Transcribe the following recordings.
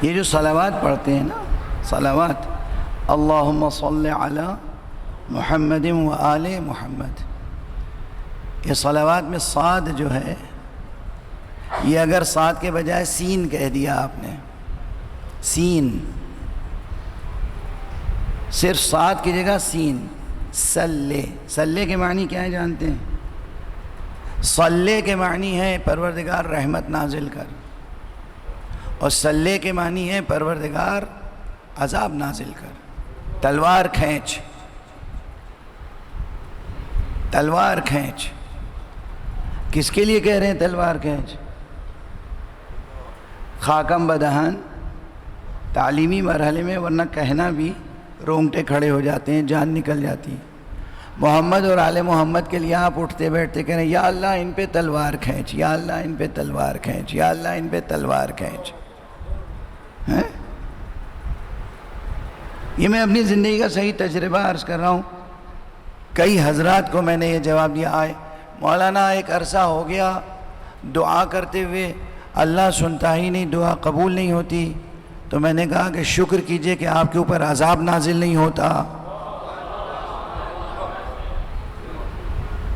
یہ جو صلوات پڑھتے ہیں نا، صلوات، اللہم صلی علی محمد و آل محمد، یہ صلوات میں صاد جو ہے، یہ اگر صاد کے بجائے سین کہہ دیا آپ نے، سین، صرف صاد کی جگہ سین، صلی کے معنی کیا ہے جانتے ہیں؟ صلی کے معنی ہے پروردگار رحمت نازل کر، اور صلی کے معنی ہے پروردگار عذاب نازل کر، تلوار کھینچ، تلوار کھینچ۔ کس کے لیے کہہ رہے ہیں تلوار کھینچ؟ خاکم بدہن تعلیمی مرحلے میں، ورنہ کہنا بھی رونگٹے کھڑے ہو جاتے ہیں، جان نکل جاتی ہے۔ محمد اور آل محمد کے لیے آپ اٹھتے بیٹھتے کہہ رہے ہیں یا اللہ ان پہ تلوار کھینچ، یا اللہ ان پہ تلوار کھینچ، یا اللہ ان پہ تلوار کھینچ۔ یہ میں اپنی زندگی کا صحیح تجربہ عرض کر رہا ہوں۔ کئی حضرات کو میں نے یہ جواب دیا، آئے مولانا ایک عرصہ ہو گیا دعا کرتے ہوئے اللہ سنتا ہی نہیں، دعا قبول نہیں ہوتی، تو میں نے کہا کہ شکر کیجئے کہ آپ کے اوپر عذاب نازل نہیں ہوتا،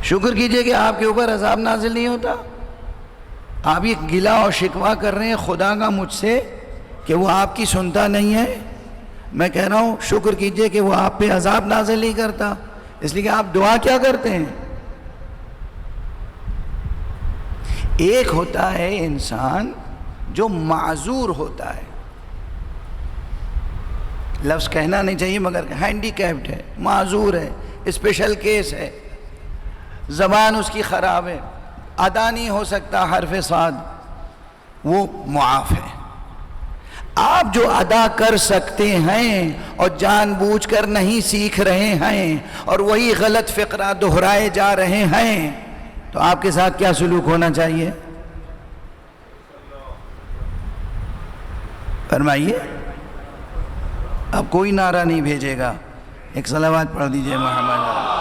شکر کیجئے کہ آپ کے اوپر عذاب نازل نہیں ہوتا۔ آپ یہ گلہ اور شکوہ کر رہے ہیں خدا کا مجھ سے کہ وہ آپ کی سنتا نہیں ہے، میں کہہ رہا ہوں شکر کیجئے کہ وہ آپ پہ عذاب نازل نہیں کرتا، اس لیے کہ آپ دعا کیا کرتے ہیں۔ ایک ہوتا ہے انسان جو معذور ہوتا ہے، لفظ کہنا نہیں چاہیے مگر ہینڈی کیپڈ ہے، معذور ہے، اسپیشل کیس ہے، زبان اس کی خراب ہے، ادا نہیں ہو سکتا حرف صاد، وہ معاف ہے۔ آپ جو ادا کر سکتے ہیں اور جان بوجھ کر نہیں سیکھ رہے ہیں اور وہی غلط فقرہ دہرائے جا رہے ہیں، تو آپ کے ساتھ کیا سلوک ہونا چاہیے؟ فرمائیے۔ اب کوئی نعرہ نہیں بھیجے گا، ایک صلوات پڑھ دیجئے محمد۔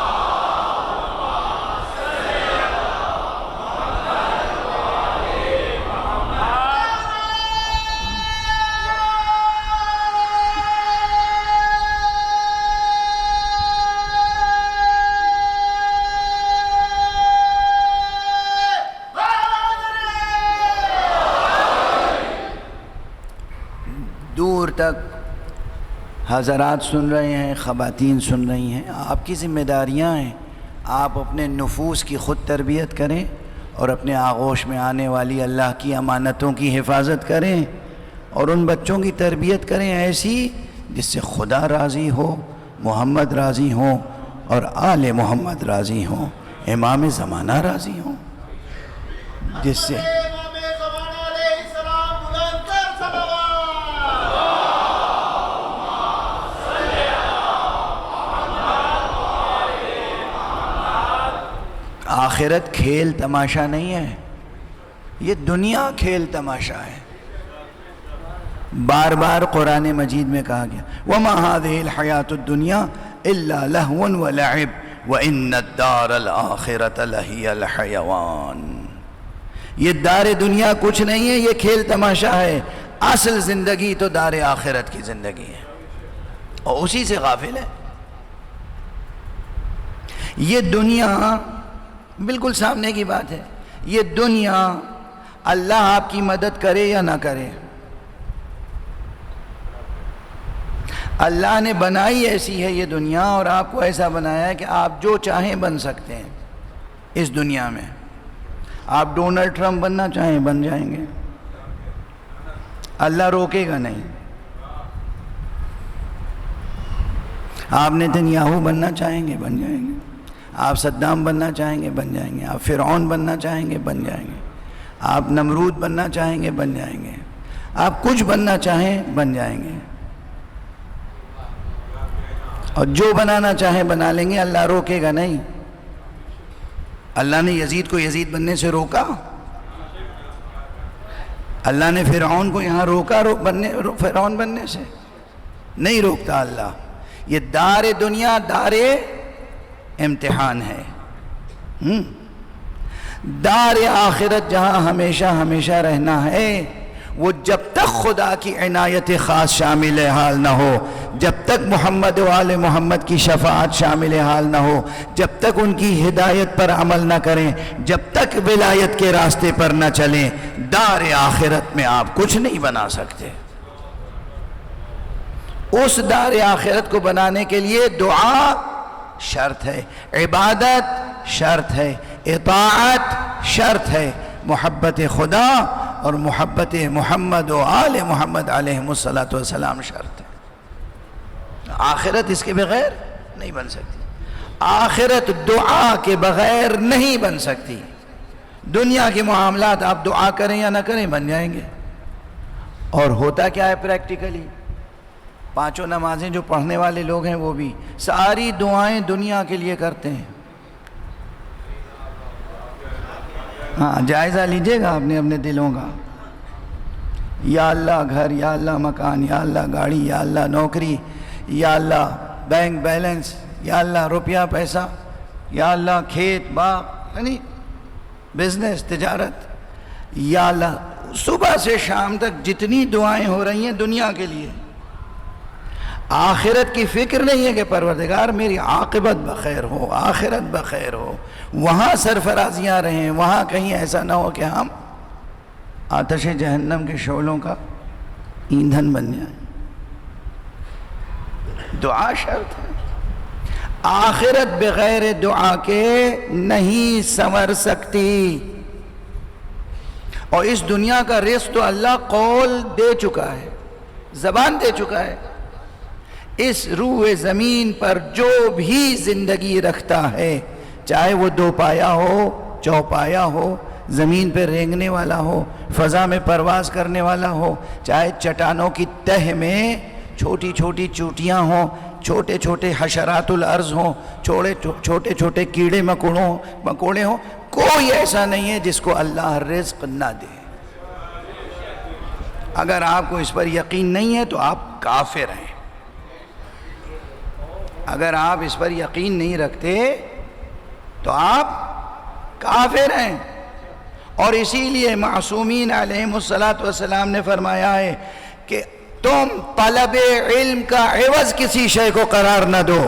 دور تک حضرات سن رہے ہیں، خواتین سن رہی ہیں، آپ کی ذمہ داریاں ہیں، آپ اپنے نفوس کی خود تربیت کریں اور اپنے آغوش میں آنے والی اللہ کی امانتوں کی حفاظت کریں، اور ان بچوں کی تربیت کریں ایسی جس سے خدا راضی ہو، محمد راضی ہوں اور آل محمد راضی ہوں، امام زمانہ راضی ہوں، جس سے آخرت کھیل تماشا نہیں ہے، یہ دنیا کھیل تماشا ہے۔ بار بار قرآن مجید میں کہا گیا وَمَا هَذِهِ الْحَيَاةُ الدُّنْيَا إِلَّا لَهْوٌ وَلَعِبٌ وَإِنَّ الدَّارَ الْآخِرَةَ لَهِيَ الْحَيَوَانُ، یہ دار دنیا کچھ نہیں ہے، یہ کھیل تماشا ہے، اصل زندگی تو دار آخرت کی زندگی ہے، اور اسی سے غافل ہے۔ یہ دنیا بالکل سامنے کی بات ہے، یہ دنیا اللہ آپ کی مدد کرے یا نہ کرے، اللہ نے بنائی ایسی ہے یہ دنیا، اور آپ کو ایسا بنایا ہے کہ آپ جو چاہیں بن سکتے ہیں اس دنیا میں۔ آپ ڈونلڈ ٹرمپ بننا چاہیں بن جائیں گے، اللہ روکے گا نہیں۔ آپ نتنیاہو بننا چاہیں گے بن جائیں گے، آپ صدام بننا چاہیں گے بن جائیں گے، آپ فرعون بننا چاہیں گے بن جائیں گے، آپ نمرود بننا چاہیں گے بن جائیں گے، آپ کچھ بننا چاہیں بن جائیں گے، اور جو بنانا چاہیں بنا لیں گے، اللہ روکے گا نہیں۔ اللہ نے یزید کو یزید بننے سے روکا، اللہ نے فرعون کو یہاں روکا فرعون بننے سے نہیں روکتا اللہ۔ یہ دار دنیا دار امتحان ہے، دار آخرت جہاں ہمیشہ ہمیشہ رہنا ہے، وہ جب تک خدا کی عنایت خاص شامل حال نہ ہو، جب تک محمد و آل محمد کی شفاعت شامل حال نہ ہو، جب تک ان کی ہدایت پر عمل نہ کریں، جب تک ولایت کے راستے پر نہ چلیں، دار آخرت میں آپ کچھ نہیں بنا سکتے۔ اس دار آخرت کو بنانے کے لیے دعا شرط ہے، عبادت شرط ہے، اطاعت شرط ہے، محبت خدا اور محبت محمد و آل محمد علیہ السلام شرط ہے۔ آخرت اس کے بغیر نہیں بن سکتی، آخرت دعا کے بغیر نہیں بن سکتی۔ دنیا کے معاملات آپ دعا کریں یا نہ کریں بن جائیں گے۔ اور ہوتا کیا ہے پریکٹیکلی؟ پانچوں نمازیں جو پڑھنے والے لوگ ہیں وہ بھی ساری دعائیں دنیا کے لیے کرتے ہیں۔ ہاں، جائزہ لیجئے گا اپنے اپنے دلوں کا۔ یا اللہ گھر، یا اللہ مکان، یا اللہ گاڑی، یا اللہ نوکری، یا اللہ بینک بیلنس، یا اللہ روپیہ پیسہ، یا اللہ کھیت باغ، یعنی بزنس تجارت، یا اللہ صبح سے شام تک جتنی دعائیں ہو رہی ہیں دنیا کے لیے۔ آخرت کی فکر نہیں ہے کہ پروردگار میری عاقبت بخیر ہو، آخرت بخیر ہو، وہاں سرفرازیاں رہیں، وہاں کہیں ایسا نہ ہو کہ ہم آتش جہنم کے شعلوں کا ایندھن بن جائیں۔ دعا شرط ہے، آخرت بغیر دعا کے نہیں سنور سکتی۔ اور اس دنیا کا رزق تو اللہ قول دے چکا ہے، زبان دے چکا ہے۔ اس روح زمین پر جو بھی زندگی رکھتا ہے، چاہے وہ دو پایا ہو، چوپایا ہو، زمین پہ رینگنے والا ہو، فضا میں پرواز کرنے والا ہو، چاہے چٹانوں کی تہ میں چھوٹی چھوٹی چوٹیاں ہوں، چھوٹے چھوٹے حشرات الارض ہوں، چھوٹے چھوٹے کیڑے مکوڑے ہوں، کوئی ایسا نہیں ہے جس کو اللہ رزق نہ دے۔ اگر آپ کو اس پر یقین نہیں ہے تو آپ کافر ہیں۔ اگر آپ اس پر یقین نہیں رکھتے تو آپ کافر ہیں۔ اور اسی لیے معصومین علیہم السلام نے فرمایا ہے کہ تم طلب علم کا عوض کسی شے کو قرار نہ دو۔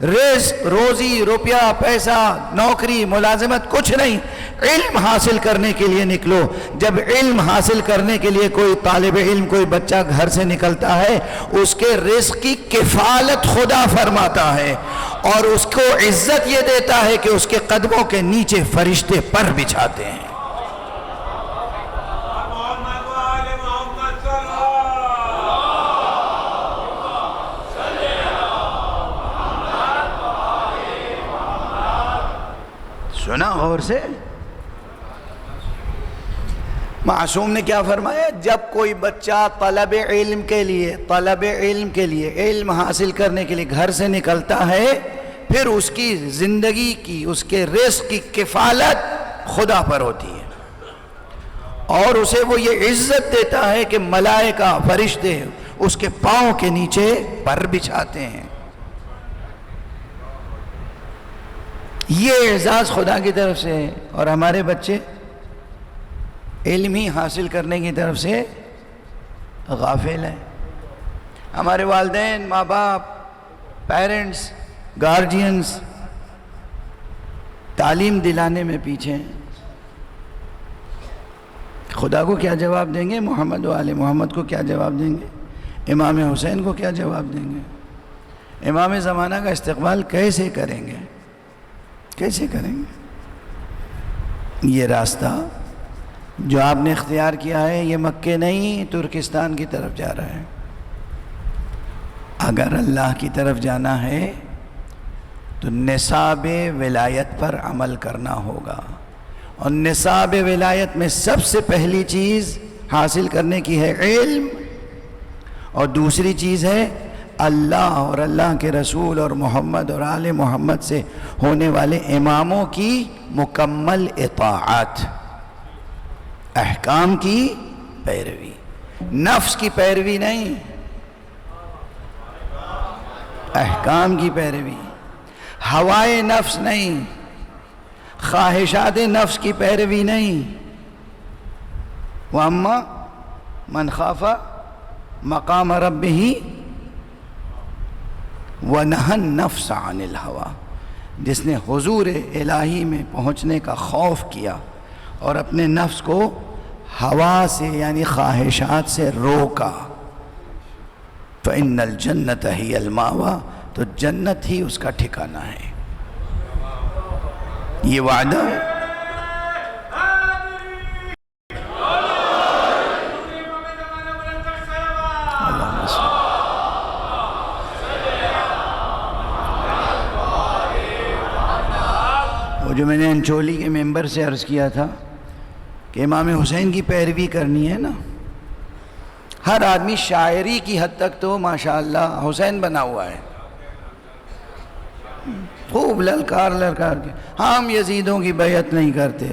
رزق، روزی، روپیہ، پیسہ، نوکری، ملازمت کچھ نہیں، علم حاصل کرنے کے لیے نکلو۔ جب علم حاصل کرنے کے لیے کوئی طالب علم، کوئی بچہ گھر سے نکلتا ہے، اس کے رزق کی کفالت خدا فرماتا ہے، اور اس کو عزت یہ دیتا ہے کہ اس کے قدموں کے نیچے فرشتے پر بچھاتے ہیں۔ سنا غور سے؟ معصوم نے کیا فرمایا؟ جب کوئی بچہ طلب علم کے لیے علم حاصل کرنے کے لیے گھر سے نکلتا ہے، پھر اس کی زندگی کی، اس کے رزق کی کفالت خدا پر ہوتی ہے، اور اسے وہ یہ عزت دیتا ہے کہ ملائکہ، فرشتے اس کے پاؤں کے نیچے پر بچھاتے ہیں۔ یہ اعزاز خدا کی طرف سے ہے، اور ہمارے بچے علم ہی حاصل کرنے کی طرف سے غافل ہیں۔ ہمارے والدین، ماں باپ، پیرنٹس، گارجینز تعلیم دلانے میں پیچھے ہیں۔ خدا کو کیا جواب دیں گے؟ محمد و آل محمد کو کیا جواب دیں گے؟ امام حسین کو کیا جواب دیں گے؟ امام زمانہ کا استقبال کیسے کریں گے؟ کیسے کریں گے؟ یہ راستہ جو آپ نے اختیار کیا ہے یہ مکے نہیں، ترکستان کی طرف جا رہا ہے۔ اگر اللہ کی طرف جانا ہے تو نصاب ولایت پر عمل کرنا ہوگا، اور نصاب ولایت میں سب سے پہلی چیز حاصل کرنے کی ہے علم، اور دوسری چیز ہے اللہ اور اللہ کے رسول اور محمد اور آل محمد سے ہونے والے اماموں کی مکمل اطاعت، احکام کی پیروی، نفس کی پیروی نہیں، احکام کی پیروی، ہوائے نفس نہیں، خواہشات نفس کی پیروی نہیں۔ وَأَمَّا من خاف مقام ربہ ونہى النفس عن الہوى، جس نے حضور الہی میں پہنچنے کا خوف کیا اور اپنے نفس کو ہوا سے یعنی خواہشات سے روکا، فإن الجنة هي المأوى، تو جنت ہی اس کا ٹھکانہ ہے۔ یہ وعدہ ہے۔ وہ جو میں نے انچولی کے ممبر سے عرض کیا تھا کہ امام حسین کی پیروی کرنی ہے نا، ہر آدمی شاعری کی حد تک تو ماشاءاللہ حسین بنا ہوا ہے، خوب للکار کے ہم یزیدوں کی بیعت نہیں کرتے،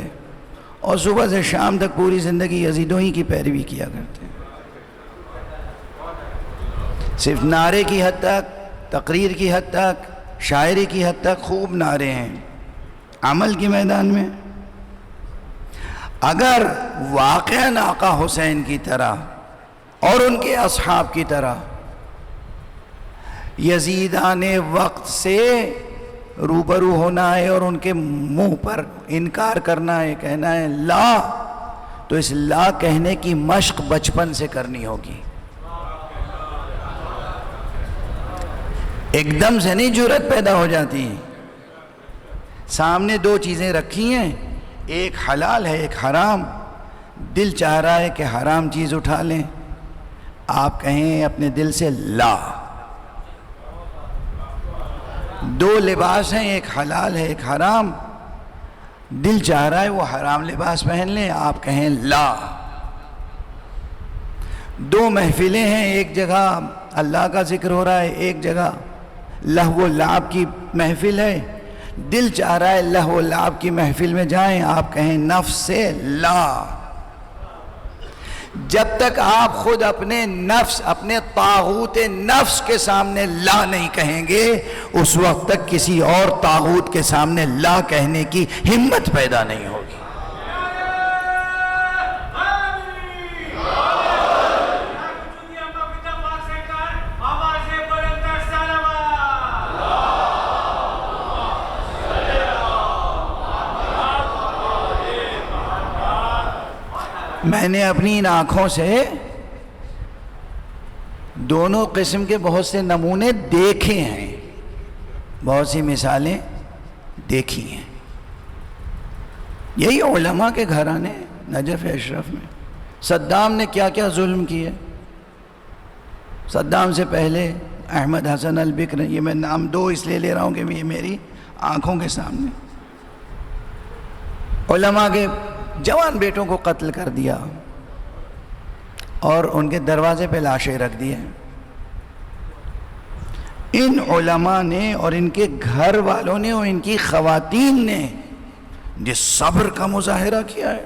اور صبح سے شام تک پوری زندگی یزیدوں ہی کی پیروی کیا کرتے ہیں۔ صرف نعرے کی حد تک، تقریر کی حد تک، شاعری کی حد تک خوب نعرے ہیں، عمل کے میدان میں اگر واقعاً آقا حسین کی طرح اور ان کے اصحاب کی طرح یزیدان وقت سے روبرو ہونا ہے اور ان کے منہ پر انکار کرنا ہے، کہنا ہے لا، تو اس لا کہنے کی مشق بچپن سے کرنی ہوگی۔ ایک دم سے نہیں جرأت پیدا ہو جاتی۔ سامنے دو چیزیں رکھی ہیں، ایک حلال ہے ایک حرام، دل چاہ رہا ہے کہ حرام چیز اٹھا لیں، آپ کہیں اپنے دل سے لا۔ دو لباس ہیں، ایک حلال ہے ایک حرام، دل چاہ رہا ہے وہ حرام لباس پہن لیں، آپ کہیں لا۔ دو محفلیں ہیں، ایک جگہ اللہ کا ذکر ہو رہا ہے، ایک جگہ لہو و لعب کی محفل ہے، دل چاہ رہا ہے لہو و لعب کی محفل میں جائیں، آپ کہیں نفس سے لا۔ جب تک آپ خود اپنے نفس، اپنے طاغوت نفس کے سامنے لا نہیں کہیں گے، اس وقت تک کسی اور طاغوت کے سامنے لا کہنے کی ہمت پیدا نہیں ہوگی۔ میں نے اپنی ان آنکھوں سے دونوں قسم کے بہت سے نمونے دیکھے ہیں، بہت سی مثالیں دیکھی ہیں۔ یہی علماء کے گھرانے نجف اشرف میں صدام نے کیا کیا ظلم کیے۔ صدام سے پہلے احمد حسن البکر، یہ میں نام دو اس لیے لے رہا ہوں کہ یہ میری آنکھوں کے سامنے، علماء کے جوان بیٹوں کو قتل کر دیا اور ان کے دروازے پہ لاشیں رکھ دیے۔ ان علماء نے اور ان کے گھر والوں نے اور ان کی خواتین نے جس صبر کا مظاہرہ کیا ہے،